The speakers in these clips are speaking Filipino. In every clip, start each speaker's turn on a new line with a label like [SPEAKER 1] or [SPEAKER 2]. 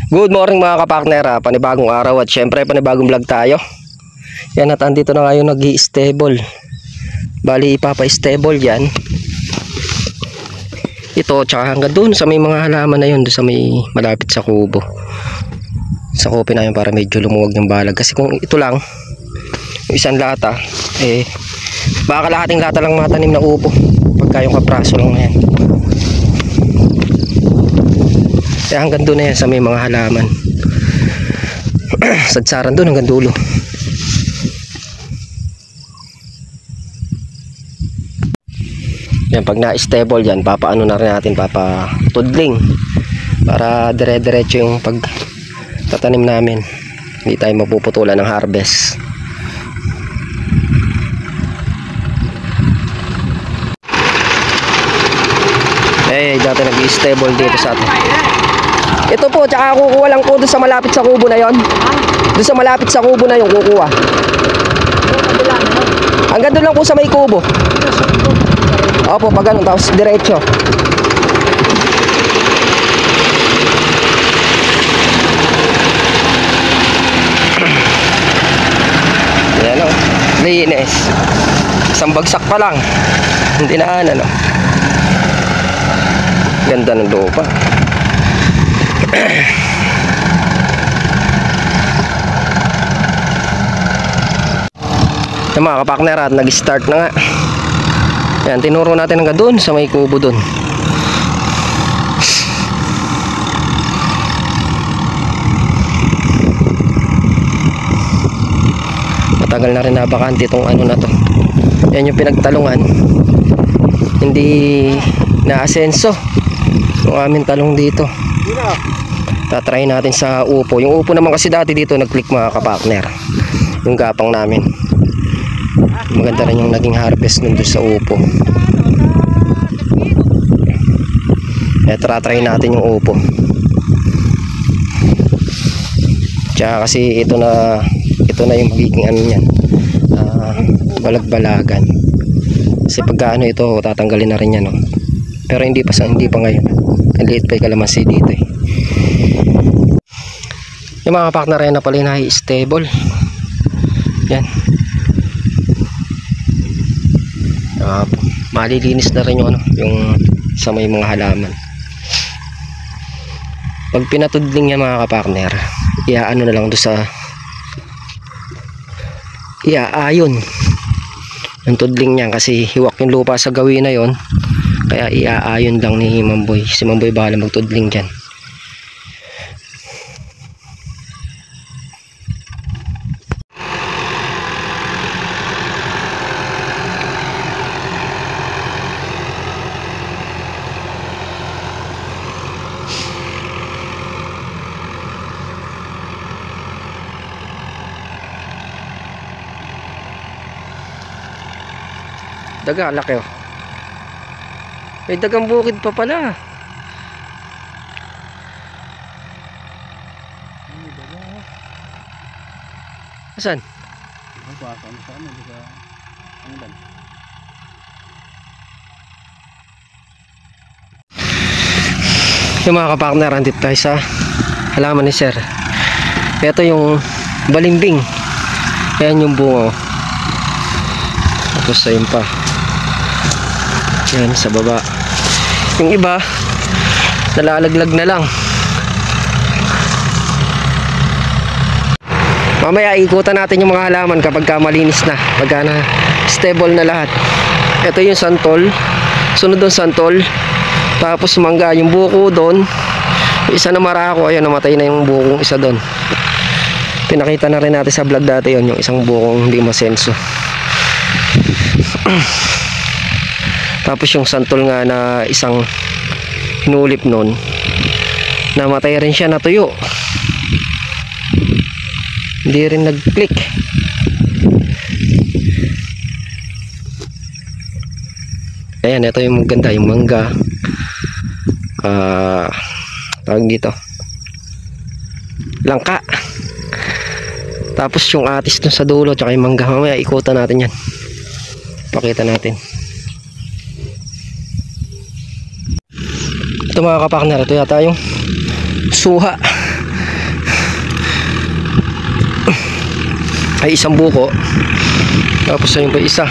[SPEAKER 1] Good morning mga kapartner, panibagong araw at syempre panibagong vlog tayo. Yan at andito na ngayon nag-i-stable. Bali ipapa-stable yan. Ito tsaka hanggang doon sa may mga halaman na yun, doon sa may malapit sa kubo. Sa kopi na yun para medyo lumuwag yung balag. Kasi kung ito lang, yung isang lata, baka kalahating lata lang matanim na upo. Pagka yung kapraso lang na yan. Kaya hanggang doon na yan sa may mga halaman. Sadsaran doon hanggang dulo. Yan, pag na-stable yan, papaano na rin natin, papatudling para dire-diretso yung pagtatanim namin. Hindi tayo mapuputulan ng harvest. Dati nag-stable dito sa atin. Ito po, tsaka kukuha lang po doon sa malapit sa kubo na yon. Doon sa malapit sa kubo na yung kukuha. Hanggang doon lang po sa may kubo. Opo, pag ganun, tapos diretso. Ayan o, linis. Isang bagsak pa lang. Hindi na ano. Ganda ng lupa. Yung mga kapartner at nag-start na nga. Yan, tinuro natin hanggang doon sa may kubo doon. Matagal na rin nabakante itong ano na to. Yan yung pinagtalungan. Hindi na-asenso yung aming talong dito. Tatry natin sa upo. Yung upo naman kasi dati dito nag-click mga kapartner. Yung gapang namin. Maganda rin yung naging harvest nun doon sa upo. Try natin yung upo. Tsaka kasi ito na yung magiging ano yan, balag-balagan. Kasi pagka ano ito, tatanggalin na rin yan, no? Pero hindi pa ngayon. Ang liit pa yung kalamansi dito eh. Yung mga partner ay na pala yung stable. Yan. Malilinis na rin yung sa may mga halaman. Pag pinatudling yan mga kapartner, iaano na lang doon sa iaayon ang tudling niya kasi hiwak yung lupa sa gawin na yon. Kaya iaayon lang ni Mamboy. Si Mamboy bahala magtudling dyan. Daga, laki oh. May dagang bukid pa pala. Asan? Yung mga kapartner, andito tayo sa halaman ni Sir. Ito yung balimbing. Ayan yung bunga. Tapos ayun pa. Yan sa baba. Yung iba nalalaglag na lang. Mamaya ikutan natin yung mga halaman kapag malinis na, pagka na stable na lahat. Ito yung santol, sunod doon santol, tapos mangga. Yung buko doon, isa na marako, ayun namatay na yung bukong isa doon. Pinakita na rin natin sa vlog dati yon, yung isang bukong hindi masenso. Tapos yung santol nga na isang hinulip nun, namatay rin siya, natuyo. Hindi rin nag-click. Ayan, ito yung maganda, yung mangga. Tawag dito, langka. Tapos yung atis dun sa dulo, tsaka yung mangga. Mamaya ikutan natin yan, pakita natin. Ito mga kapartner, ito yata yung suha. ay isang buko. Tapos ayun pa isa,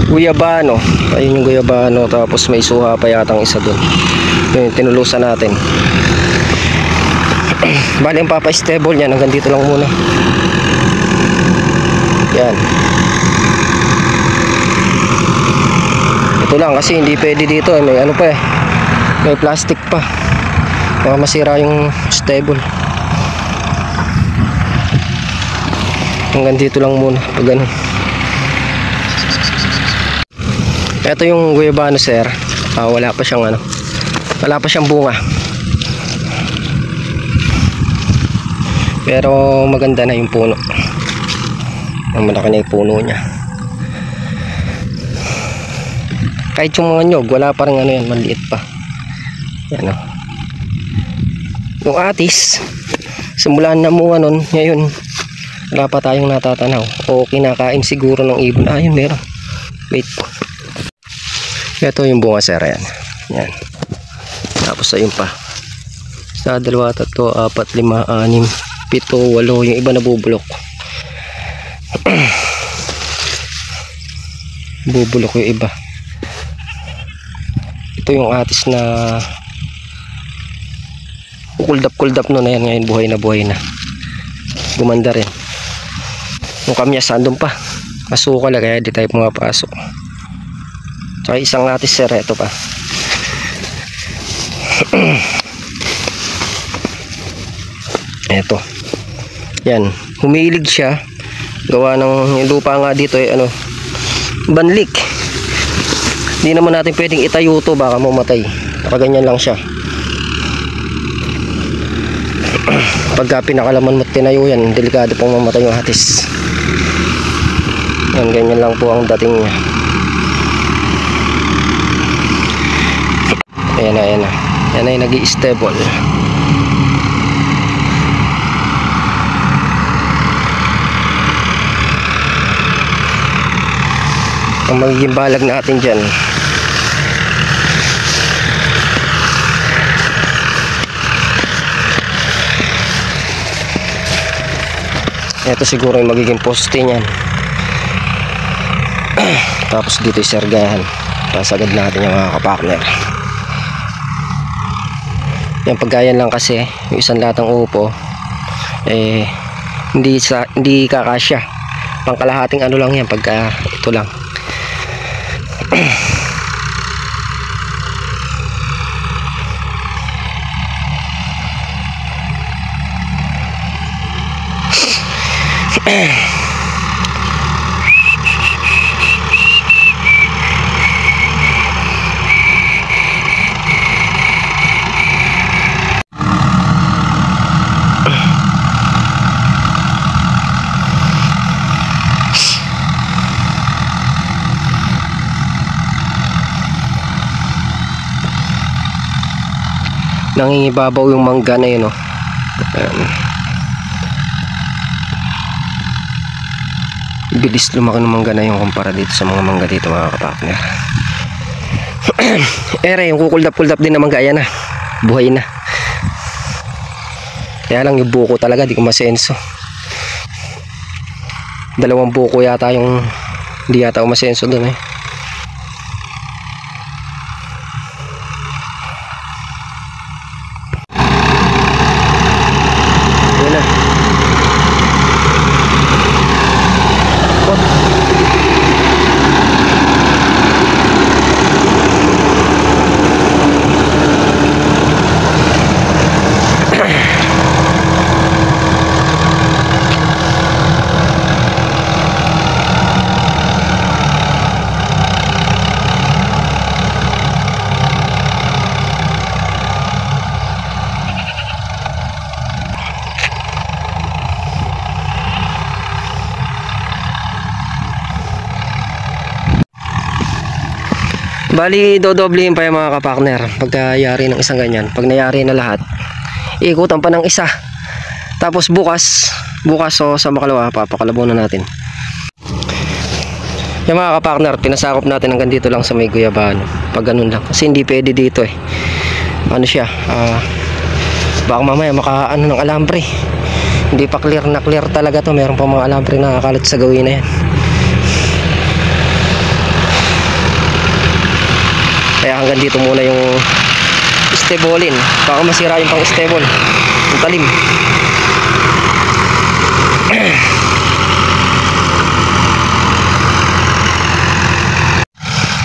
[SPEAKER 1] guyabano. Ayun yung guyabano. Tapos may suha pa yatang isa dun. Yun yung tinulusan natin. Bali ang papa-stable yan hanggang dito lang muna. Yan. Ito lang kasi hindi pwede dito. May ano pa eh, may plastic pa. Baka masira yung stable. Hanggang dito lang muna pag ganun. Ito yung guyabano sir. Wala pa siyang ano, wala pa siyang bunga. Pero maganda na yung puno. Ang malaki na yung puno niya. Kahit yung mga nyog, wala pa rin ano yan, maliit pa. Yan o. Yung atis, simulan na mo nun, ngayon wala pa tayong natatanaw o kinakain siguro ng ibon. Yun meron. Wait po. Ito yung bunga sir. Yan. Tapos ayun pa. Sa 2, 3, 4, 5, 6, 7, 8. Yung iba nabubulok. Bubulok yung iba. Ito yung atis na kuldap no na yan. Ngayon buhay na. Gumanda rin. Yung kamyas andun pa. Masukal kaya di tayo pumapasok. Tsaka isang atis sir. Ito pa. Ito. Yan. Humilig siya. Gawa ng lupa nga dito ano, banlik. Hindi naman natin pwedeng itayo to, baka mamatay. Nakaganyan lang siya. Pagka pinakalaman mo tinayo yan, delikado pong mamatay yung atis. Yan, ganyan lang po ang dating niya. Ayan na. Yan ay nag-i-stable. Ang magiging balag natin dyan, ito siguro yung magiging poste nyan. Tapos dito yung sergahan. Pasagad natin yung mga kapartner. Yan, paggayan lang kasi yung isang latang upo hindi kakasya. Pangkalahating ano lang yan pagka ito lang. Nangingibabaw yung mangga na yun, oh. Bilis lumaki ng mangga na yung kumpara dito sa mga mangga dito mga kapartner. Yung kukuldap-kuldap din na mangga, yan na, buhay na. Kaya lang yung buko talaga di ko masenso. 2 buko yata yung hindi yata umasenso dun eh. Bali, dodoblihin pa yung mga kapartner pagkayari ng isang ganyan. Pag nayari na lahat, ikutan pa ng isa. Tapos bukas so sa makalawa, papakalabo na natin. Yung mga kapartner, pinasakop natin hanggang dito lang sa may guyabano. Pag ganun lang, kasi hindi pwede dito eh. Ano siya, baka mamaya makaano ng alambre. Hindi pa clear na clear talaga to. Meron pa mga alambre na nakakalot sa gawin na yan. Kaya hanggang dito muna yung stebolin. Baka masira yung pang stable. Yung talim.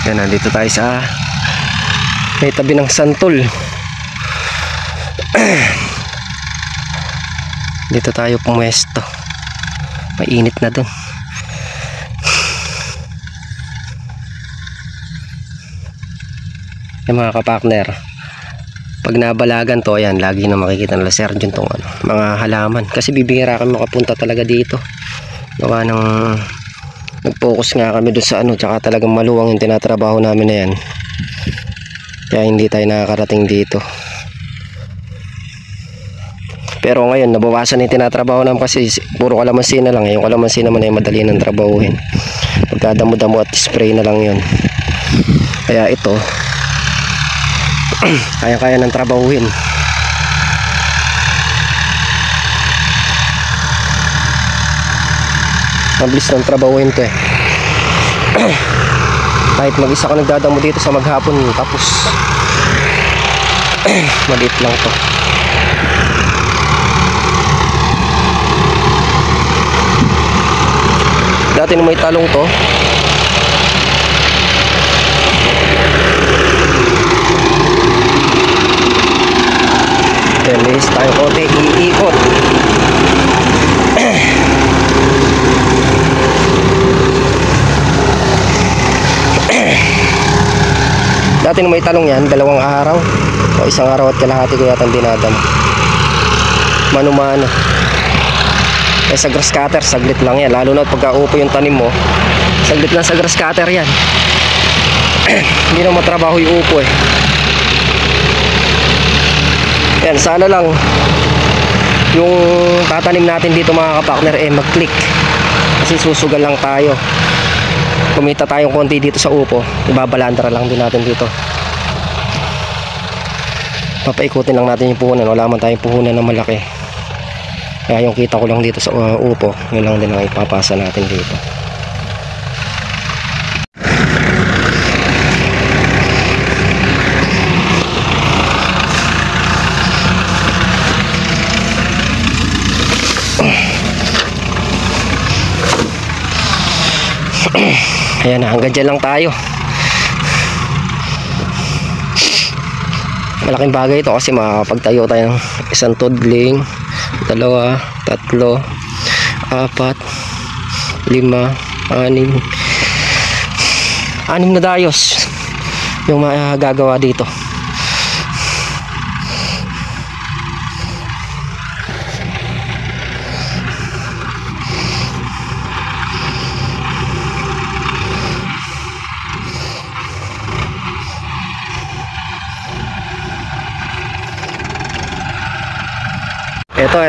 [SPEAKER 1] Yan, nandito tayo sa may tabi ng santol. Dito tayo pumuesto. Mainit na dun. Yung mga kapartner, pag nabalagan to, ayan, lagi na makikita nila Sir Jun tong mga halaman. Kasi bibihira kami makapunta talaga dito. Gawa ng nag-focus nga kami doon sa tsaka talagang maluwang yung tinatrabaho namin na yan. Kaya hindi tayo nakakarating dito. Pero ngayon nabawasan yung tinatrabaho namin kasi puro kalamansi na lang. Yung kalamansi naman ay madali ng trabahuhin. Pagkadamo-damo at spray na lang yun. Kaya ito kaya-kaya ng trabahuhin. Mabilis ng trabahuhin to eh. Kahit mag-isa ko nagdadamo dito sa maghapon, tapos maliit lang to. Dati nung may talong to, then base tayo konti, iikot. Dati nung may talong yan, 2 araw o 1 araw at kalahati ko yata dinadam. Mano-mano. Eh sa grass cutter, saglit lang yan. Lalo na pagka upo yung tanim mo, saglit lang sa grass cutter yan. Hindi na matrabaho yung upo eh. Yan, sana lang yung tatanim natin dito mga kapartner mag-click. Kasi susugal lang tayo. Kumita tayong konti dito sa upo, ibabalandra lang din natin dito. Papaikutin lang natin yung puhunan. Wala man tayong puhunan na malaki. Kaya yung kita ko lang dito sa upo, yun lang din ang ipapasa natin dito. Ayan na, hanggang dyan lang tayo. Malaking bagay ito kasi makakapagtayo tayo ng 1 tudling, 2, 3, 4, 5, 6, 6 na dayos yung magagawa dito.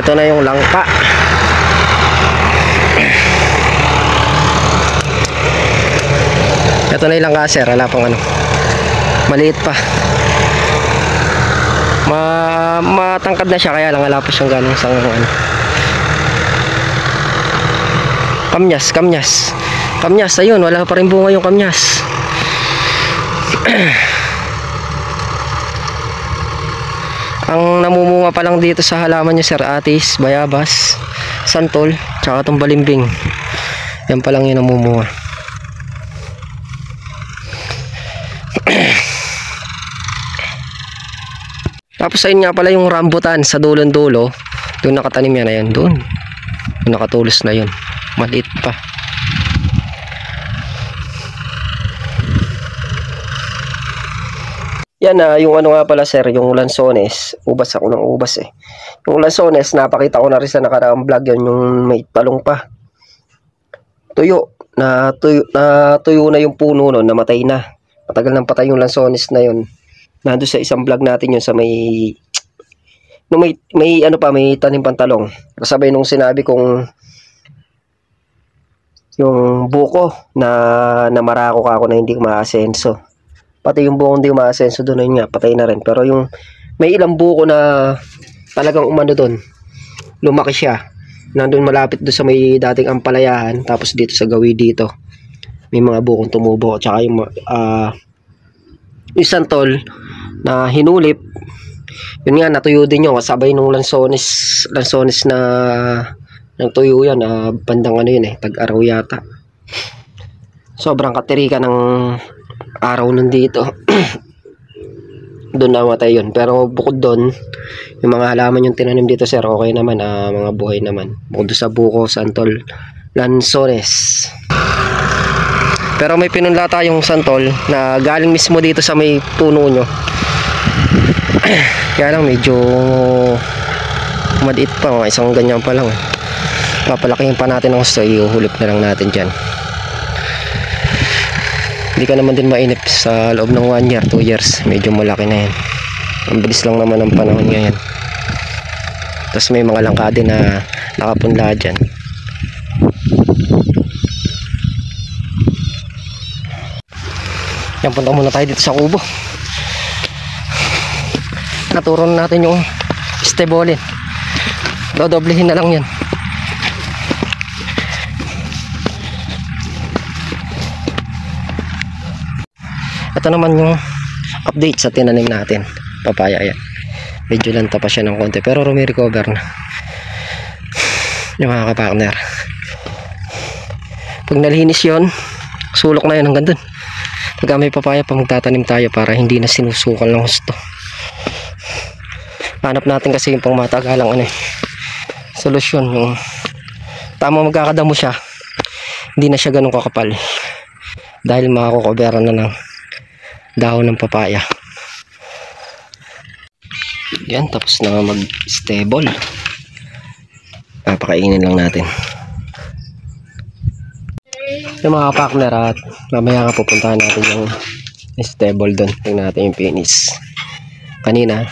[SPEAKER 1] Ito na yung langka. Ito na yung langka sir, wala pang maliit pa. Matangkad na siya, kaya lang wala pa siyang ganong kamyas, ayun, wala pa rin bunga yung kamyas. Ang namumunga pa lang dito sa halaman niya sir, atis, bayabas, santol, tsaka itong balimbing. Yan pa lang yung namumunga. Tapos ayun nga pala yung rambutan sa dulon-dulo. Doon nakatanim yan, ayan, doon nakatulos na yun, maliit pa. Yan yung nga pala sir, yung lansones. Ubas ako ng ubas eh. Yung lansones, napakita ko na rin sa nakaraang vlog yan, yung may talong pa. Tuyo na yung puno nun, namatay na. Matagal nang patay yung lansones na yun. Nandun sa isang vlog natin yun sa may tanim pang talong. Kasabay nung sinabi kong yung buko na marako ka ako na hindi maasenso. Pati yung buko hindi umaasenso doon, yun nga, patay na rin. Pero yung may ilang buko na talagang umano doon, lumaki siya. nandun malapit doon sa may dating ampalayahan, tapos dito sa gawin dito may mga bukong tumubo, tsaka yung santol na hinulip, yun nga natuyo din yun kasabay nung lansones na nagtuyo yan, bandang ano yun tag-araw yata. Sobrang katirika ng araw nun dito. Doon namatay yun, pero bukod doon yung mga halaman yung tinanim dito sir, okay naman, mga buhay naman bukod sa buko, santol, lansones. Pero may pinunla tayong santol na galing mismo dito sa may puno nyo. Kaya lang medyo maliit pa, mga isang ganyan pa lang. Papalakihin pa natin ang gusto, iuhulip na lang natin dyan. Hindi ka naman din mainip sa loob ng 1 year, 2 years, medyo malaki na yan. Ang bilis lang naman ang panahon ngayon. Tapos may mga langka din na nakapunla dyan. Yan, punta muna tayo dito sa kubo. Naturo na natin yung stebolin. Dodoblehin na lang yan. Ito naman yung update sa tinanim natin. Papaya yan. Medyo lanta pa siya ng konti, pero recover na. Yung mga kapartner. Pag nalinis yun, sulok na yun hanggang dun. Pagka may papaya pa, magtatanim tayo para hindi na sinusukal ng husto. Hanap natin kasi yung pang matagalang solusyon, yung tama magkakadamo siya, hindi na siya ganun kakapal dahil makakukobera na ng dahon ng papaya. Yan, tapos na mag stable, papakainin lang natin yung mga partner, at mamaya nga pupuntahan natin yung stable doon. Tingnan natin yung finish. Kanina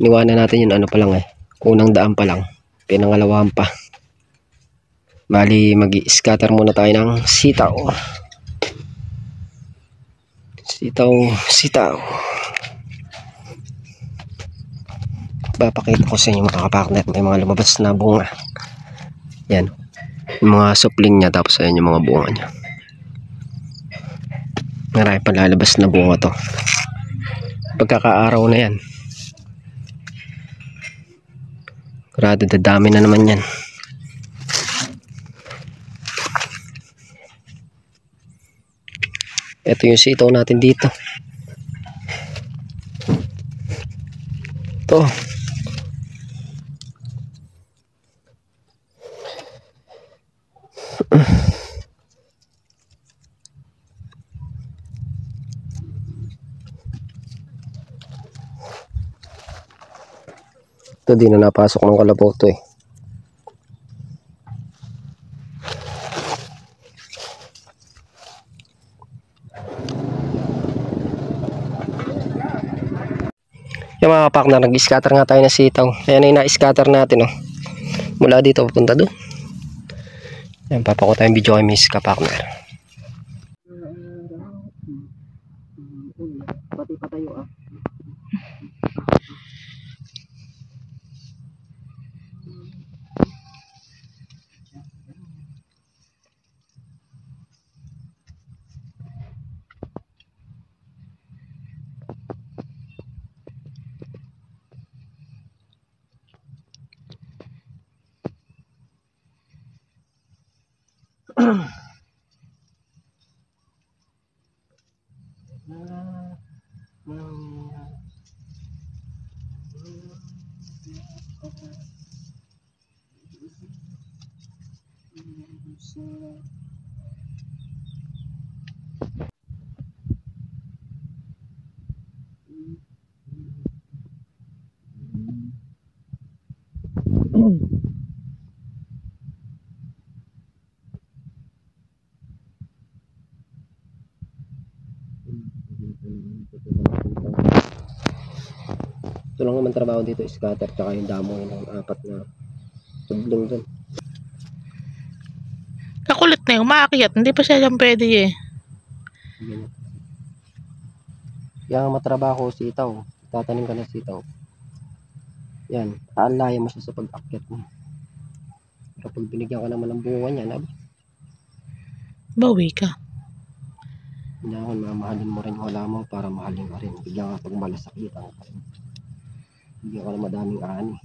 [SPEAKER 1] niwanan natin yung pa lang unang daan pa lang, pinangalawahan pa. Bali mag-scatter muna tayo ng sitaw. Papakita ko sa inyo mga kapartner, may mga lumabas na bunga. Yan, yung mga supling niya, tapos ayan yung mga bunga niya. Marami pa lalabas na bunga to pagkakaaraw na yan. Grado, dadami na naman yan. Ito yung sitaw natin dito. Ito. Ito, di na napasok ng kalabaw to Yung mga partner, nag-scatter nga tayo ng sitaw. Ayan na yung na-scatter natin mula dito papunta doon. Ayan, papako tayong video kay Miss kapartner. Pati patayo Ito lang naman trabaho dito, scatter tsaka yung damo ng 4 na tudlong dun.
[SPEAKER 2] Nakulit na yung umaakyat, hindi pa siya dyan pwede
[SPEAKER 1] Kaya matrabaho sitaw, tatanim ka ng sitaw. Yan, aalaya mo siya sa pag-akyat mo. Pero pag binigyan ka naman ng bunga niya,
[SPEAKER 2] Bawi ka.
[SPEAKER 1] kailangan mamahalin mo rin yung halaman para mahalin ka rin. Bigyan ka pag malasakitan ka rin. Bigyan ka ng madaming ani.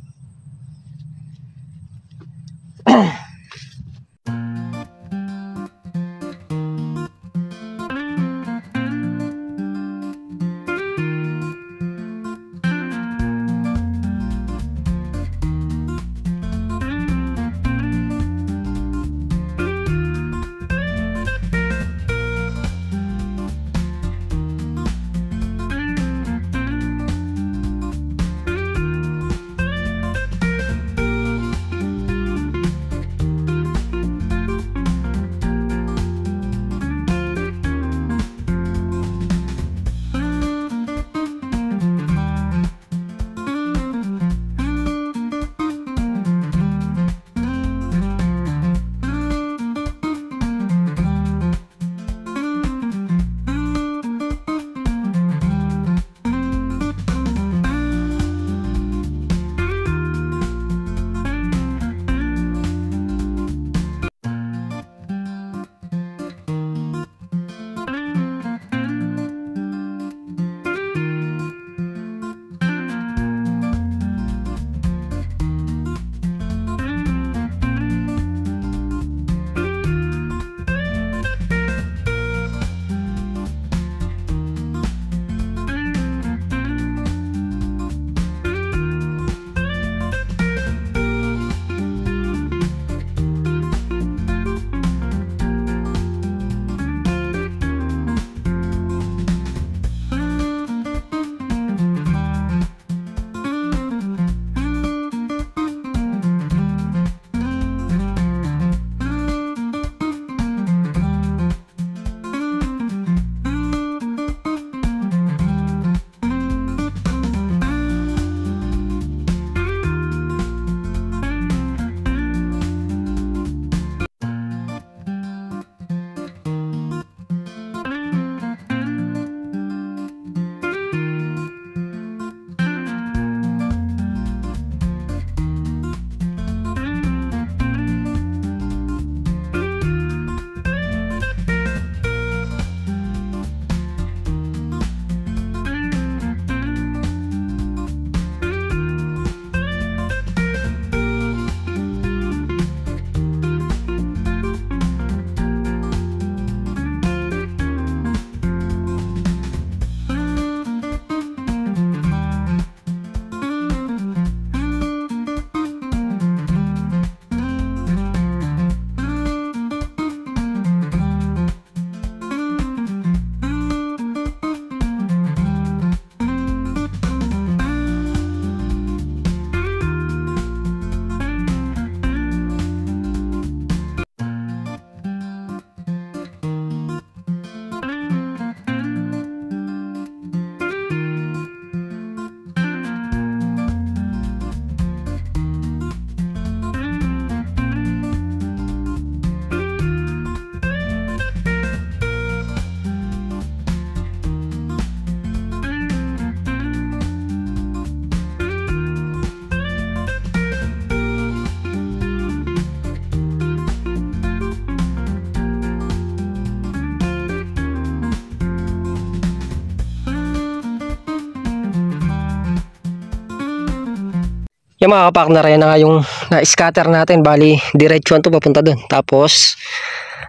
[SPEAKER 1] Yung mga kapartner, yan na nga yung na-scatter natin. Bali, diretsuan to papunta dun. Tapos,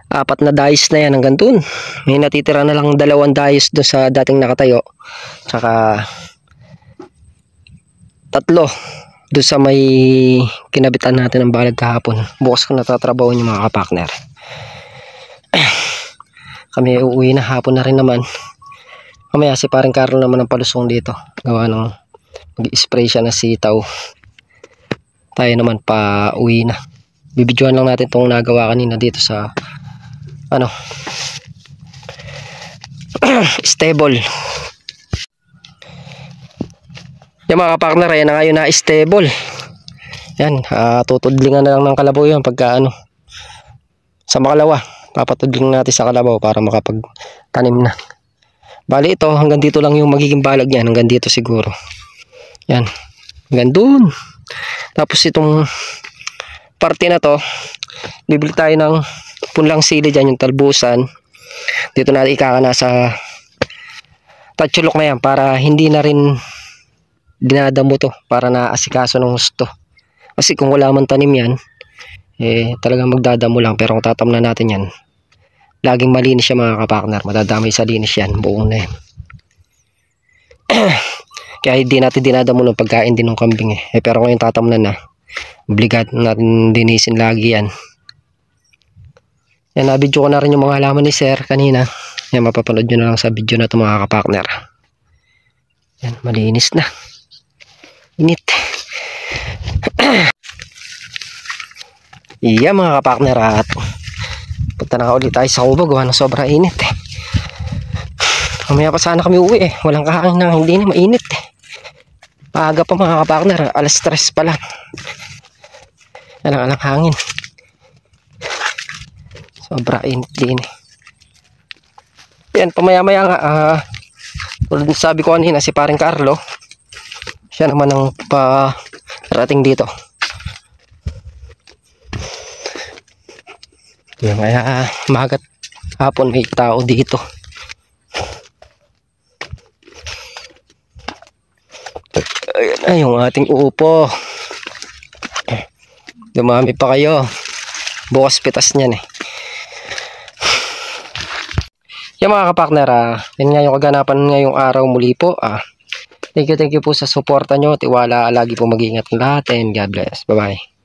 [SPEAKER 1] 4 na dice na yan hanggang dun. May natitira na lang 2 dice dun sa dating nakatayo. Tsaka, 3 dun sa may kinabitan natin ng balag kahapon. Bukas ko natatrabaho yung mga kapartner. Kami uuwi na, hapon na rin naman. Mamaya si paring Carlo naman ang palusong dito. Gawa ng mag-spray siya na sitaw. Tayo naman pa uwi na. Bibidyohan lang natin itong nagawa kanina dito sa stable. Yung mga partner, yan na nga yun na stable. Yan, tutudlingan na lang ng kalabaw yun pagka sa makalawa. Papatudling natin sa kalabaw para makapagtanim na. Bali ito, hanggang dito lang yung magiging balag niyan. Hanggang dito siguro. Yan, hanggang dun. Tapos itong parte na to, bibili tayo ng punlang sili dyan, yung talbusan. Dito natin ikakana sa tatsulok na yan para hindi na rin dinadamo to, para naasikaso ng gusto. Kasi kung wala man tanim yan, talagang magdadamo lang. Pero kung tatamnan natin yan, laging malinis siya mga kapakner. Madadamay sa linis yan, buong na yan. Kaya hindi natin dinadamo ng pagkain din ng kambing pero ngayon tatamnan na, obligado natin dinisin lagi yan. Yan, na-video ko na rin yung mga halaman ni sir kanina. Yan, mapapanood nyo na lang sa video na ito mga kapakner. Yan, malinis na. Init. Iya mga kapakner, at punta na ulit tayo sa Kubo gawa ng sobrang init Mamaya pa sana kami uwi walang kahangin na, hindi na mainit Paaga pa mga kapakner, alas 3 pa lang. Alang hangin. Sobra init din Yan, pamaya-maya nga tulad sabi ko kanina, si paring Carlo, siya naman ang parating dito. Yan, kaya magat hapon may tao dito. Ayan na yung ating upo. Dumami pa kayo. Bukas pitas niyan Yan mga kapakner, yan nga yung kaganapan ngayong araw muli po. Thank you po sa suporta nyo. Tiwala, lagi po mag-iingat ng lahat, and God bless. Bye bye.